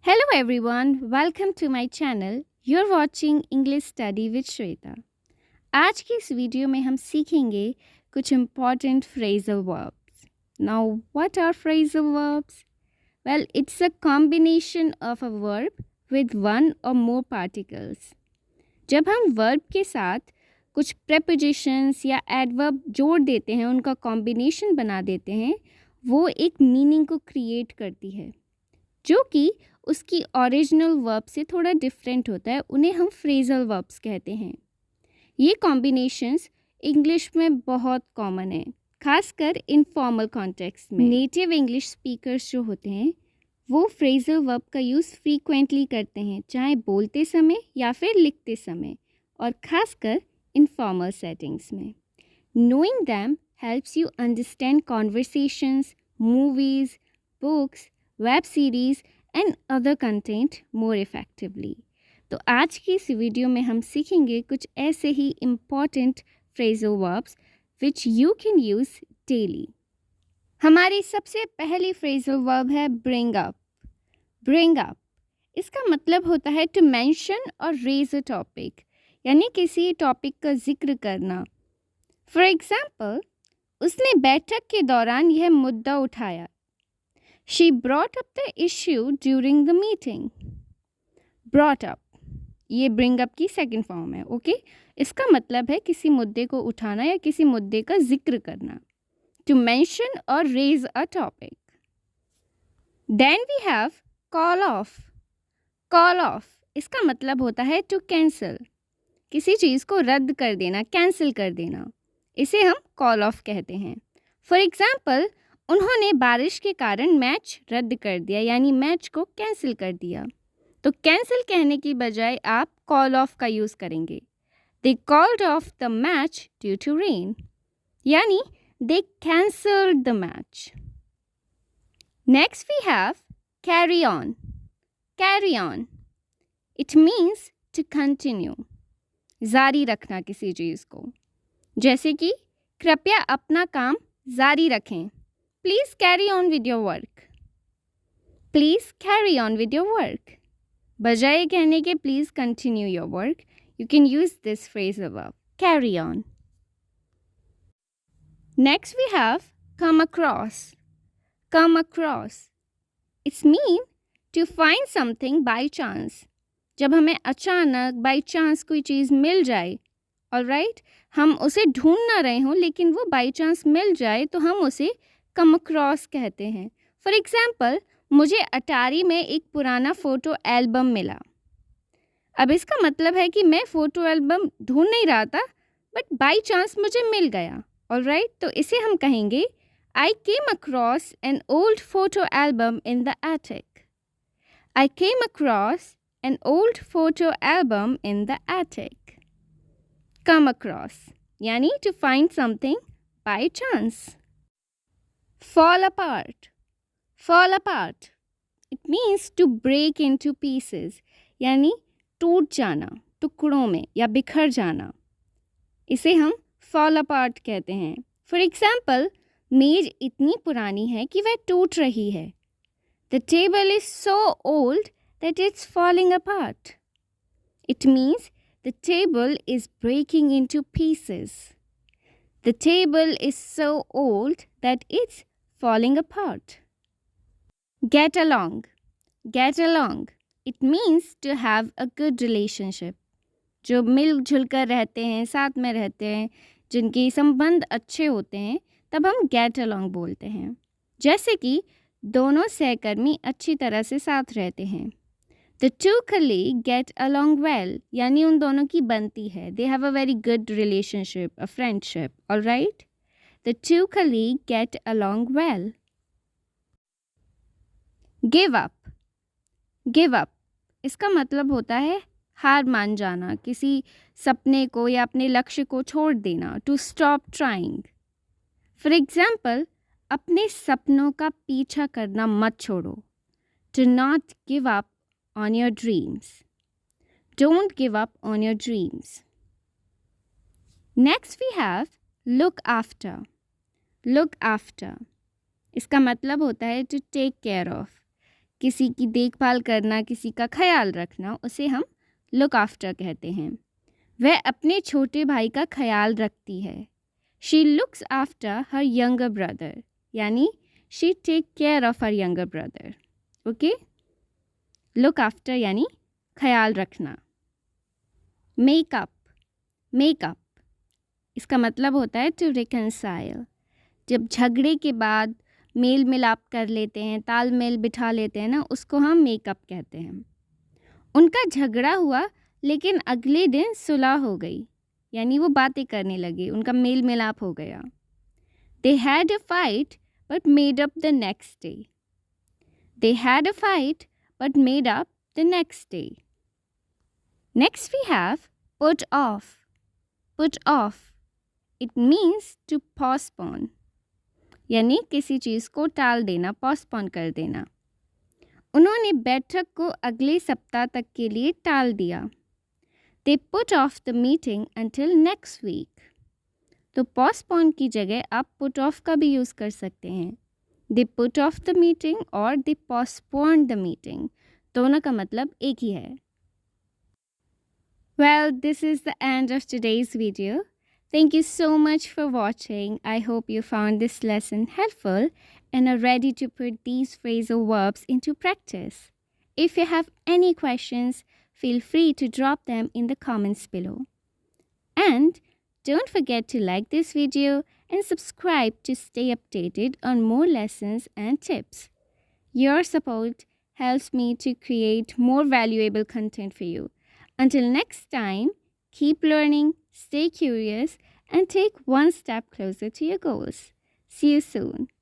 Hello everyone, welcome to my channel. You're watching English Study with Shweta. आज की इस video में हम सीखेंगे कुछ important phrasal verbs. Now, what are phrasal verbs? Well, it's a combination of a verb with one or more particles. जब हम verb के साथ कुछ prepositions या adverb जोड़ देते हैं, उनका combination बना देते हैं, वो एक meaning को create करती है, जो कि उसकी ओरिजिनल वर्ब से थोड़ा डिफरेंट होता है. उन्हें हम फ्रेजल वर्ब्स कहते हैं. ये कॉम्बिनेशंस इंग्लिश में बहुत कॉमन है, खासकर इनफॉर्मल कॉन्टेक्स्ट में. नेटिव इंग्लिश स्पीकर्स जो होते हैं वो फ्रेजल वर्ब का यूज़ फ्रीक्वेंटली करते हैं, चाहे बोलते समय या फिर लिखते समय, और खासकर इनफॉर्मल सेटिंग्स में. Knowing them helps you understand conversations, movies, books, web series and other content more effectively. तो आज की इस वीडियो में हम सीखेंगे कुछ ऐसे ही important phrasal verbs which you can use daily. हमारी सबसे पहली फ्रेजल वर्ब है ब्रिंग अप. ब्रिंग अप इसका मतलब होता है टू मेंशन और रेज अ टॉपिक, यानी किसी टॉपिक का जिक्र करना. फॉर एग्जाम्पल, उसने बैठक के दौरान यह मुद्दा उठाया. She brought up the issue during the meeting. Brought up ये bring up की सेकेंड फॉर्म है. ओके, इसका मतलब है किसी मुद्दे को उठाना या किसी मुद्दे का जिक्र करना. To mention or raise a topic. Then we have call off. Call off इसका मतलब होता है to cancel, किसी चीज़ को रद्द कर देना, कैंसिल कर देना. इसे हम call off कहते हैं. फॉर एग्जाम्पल, उन्होंने बारिश के कारण मैच रद्द कर दिया, यानी मैच को कैंसिल कर दिया. तो कैंसिल कहने की बजाय आप कॉल ऑफ का यूज़ करेंगे. They called off the match due to rain, यानी they cancelled the match. Next we have carry on. Carry on it means to continue, जारी रखना किसी चीज़ को. जैसे कि कृपया अपना काम जारी रखें. Please carry on with your work. Please carry on with your work. बजाय कहने के please continue your work, you can use this phrasal verb, carry on. Next we have come across. Come across. It's mean to find something by chance. जब हमें अचानक by chance कोई चीज़ मिल जाए, alright, हम उसे ढूंढ ना रहे हों लेकिन वो by chance मिल जाए तो हम उसे कम अक्रॉस कहते हैं. फॉर एग्ज़ाम्पल, मुझे अटारी में एक पुराना फ़ोटो एल्बम मिला. अब इसका मतलब है कि मैं फ़ोटो एल्बम ढूंढ नहीं रहा था, बट बाय चांस मुझे मिल गया. ऑलराइट, तो इसे हम कहेंगे I came across an old photo album in the attic. I came across an old photo album in the attic. Come across यानी to find something by chance. Fall apart. Fall apart. It means to break into pieces, यानी टूट जाना, टुकड़ों में या बिखर जाना. इसे हम fall apart कहते हैं. For example, मेज इतनी पुरानी है कि वह टूट रही है. The table is so old that it's falling apart. It means the table is breaking into pieces. The table is so old that it's falling apart. Get along. Get along. It means to have a good relationship. जो मिलजुल कर रहते हैं, साथ में रहते हैं, जिनके संबंध अच्छे होते हैं, तब हम get along बोलते हैं. जैसे कि दोनों सहकर्मी अच्छी तरह से साथ रहते हैं. The two colleagues get along well, यानी उन दोनों की बनती है. They have a very good relationship, a friendship. All right? The two colleagues get along well. Give up. Give up इसका मतलब होता है हार मान जाना, किसी सपने को या अपने लक्ष्य को छोड़ देना. To stop trying. For example, अपने सपनों का पीछा करना मत छोड़ो. To not give up on your dreams. Don't give up on your dreams. Next we have look after. Look after इसका मतलब होता है to take care of, किसी की देखभाल करना, किसी का ख्याल रखना, उसे हम लुक आफ्टर कहते हैं। वह अपने छोटे भाई का ख्याल रखती है। She looks after her younger brother, यानी she take care of her younger brother. Okay, look after यानी ख्याल रखना। मेकअप, मेकअप इसका मतलब होता है टू रिकनसाइल। जब झगड़े के बाद मेल मिलाप कर लेते हैं, तालमेल बिठा लेते हैं ना, उसको हम मेकअप कहते हैं। उनका झगड़ा हुआ लेकिन अगले दिन सुलह हो गई, यानी वो बातें करने लगे, उनका मेल मिलाप हो गया। They had a fight but made up the next day. They had a fight but made up the next day. Next we have put off. Put off. It means to postpone. यानी किसी चीज़ को टाल देना, postpone कर देना। उन्होंने बैठक को अगले सप्ताह तक के लिए टाल दिया। They put off the meeting until next week. तो postpone की जगह आप put off का भी यूज़ कर सकते हैं। They put off the meeting और they postponed the meeting. दोनों का मतलब एक ही है। Well, this is the end of today's video. Thank you so much for watching. I hope you found this lesson helpful and are ready to put these phrasal verbs into practice. If you have any questions, feel free to drop them in the comments below. And don't forget to like this video and subscribe to stay updated on more lessons and tips. Your support helps me to create more valuable content for you. Until next time, keep learning, stay curious, and take one step closer to your goals. See you soon.